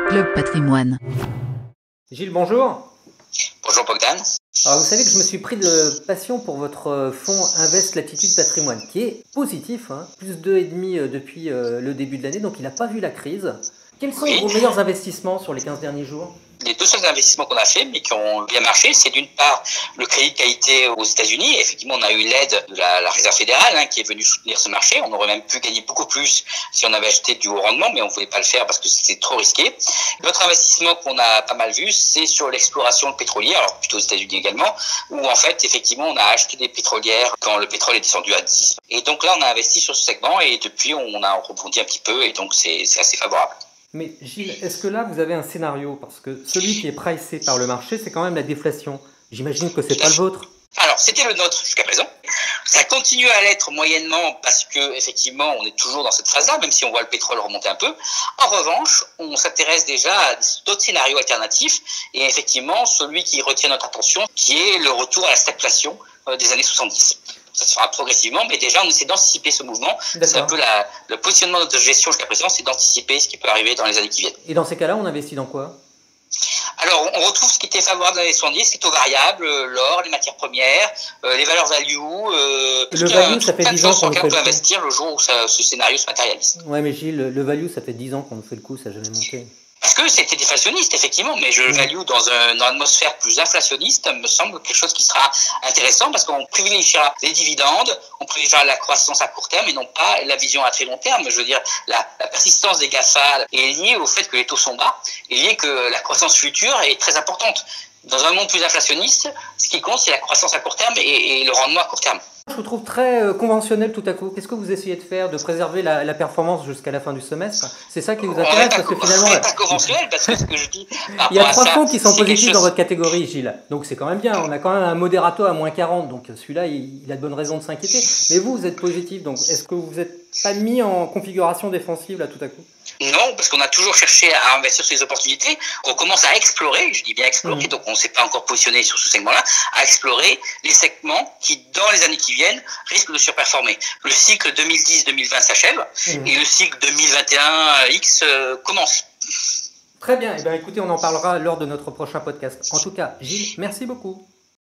Club Patrimoine. Gilles, bonjour. Bonjour Bogdan. Alors vous savez que je me suis pris de passion pour votre fonds Invest Latitude Patrimoine, qui est positif, plus 2,5 depuis le début de l'année, donc il n'a pas vu la crise. Quels sont vos meilleurs investissements sur les 15 derniers jours ? Les deux seuls investissements qu'on a fait, mais qui ont bien marché, c'est d'une part le crédit de qualité aux États-Unis. Effectivement, on a eu l'aide de la Réserve fédérale qui est venue soutenir ce marché. On aurait même pu gagner beaucoup plus si on avait acheté du haut rendement, mais on ne voulait pas le faire parce que c'était trop risqué. L'autre investissement qu'on a pas mal vu, c'est sur l'exploration pétrolière, alors plutôt aux États-Unis également, où en fait, effectivement, on a acheté des pétrolières quand le pétrole est descendu à 10. Et donc là, on a investi sur ce segment et depuis, on a rebondi un petit peu et donc c'est assez favorable. Mais Gilles, est-ce que là vous avez un scénario? Parce que celui qui est pricé par le marché, c'est quand même la déflation. J'imagine que c'est pas le vôtre. Alors, c'était le nôtre jusqu'à présent. Ça continue à l'être moyennement parce que effectivement, on est toujours dans cette phase-là, même si on voit le pétrole remonter un peu. En revanche, on s'intéresse déjà à d'autres scénarios alternatifs et effectivement, celui qui retient notre attention, qui est le retour à la stagflation des années 70. Ça se fera progressivement, mais déjà on essaie d'anticiper ce mouvement. C'est un peu le positionnement de notre gestion jusqu'à présent, c'est d'anticiper ce qui peut arriver dans les années qui viennent. Et dans ces cas-là, on investit dans quoi ? Alors, on retrouve ce qui était favorable dans les années 70, les taux variables, l'or, les matières premières, les valeurs value. Le value, ça fait 10 ans qu'on peut investir le jour où ce scénario se matérialise. Ouais, mais Gilles, le value, ça fait 10 ans qu'on fait le coup, ça n'a jamais monté. Parce que c'était déflationniste, effectivement, mais le value dans une atmosphère plus inflationniste me semble quelque chose qui sera intéressant parce qu'on privilégiera les dividendes, on privilégiera la croissance à court terme et non pas la vision à très long terme. Je veux dire, la persistance des GAFA est liée au fait que les taux sont bas et liée que la croissance future est très importante. Dans un monde plus inflationniste, ce qui compte, c'est la croissance à court terme et le rendement à court terme. Je vous trouve très conventionnel tout à coup. Qu'est-ce que vous essayez de faire? De préserver la performance jusqu'à la fin du semestre? C'est ça qui vous intéresse? Parce que finalement, on n'est pas conventionnel parce que ce que je dis. Il y a 3 fonds qui sont positifs dans votre catégorie, Gilles. Donc c'est quand même bien. On a quand même un moderato à moins 40. Donc celui-là, il a de bonnes raisons de s'inquiéter. Mais vous êtes positif. Donc est-ce que vous n'êtes pas mis en configuration défensive là tout à coup? Non, parce qu'on a toujours cherché à investir sur les opportunités. On commence à explorer, je dis bien explorer, donc on ne s'est pas encore positionné sur ce segment-là, à explorer les segments qui, dans les années qui viennent, risquent de surperformer. Le cycle 2010-2020 s'achève et le cycle 2021X commence. Très bien. Eh bien, écoutez, on en parlera lors de notre prochain podcast. En tout cas, Gilles, merci beaucoup.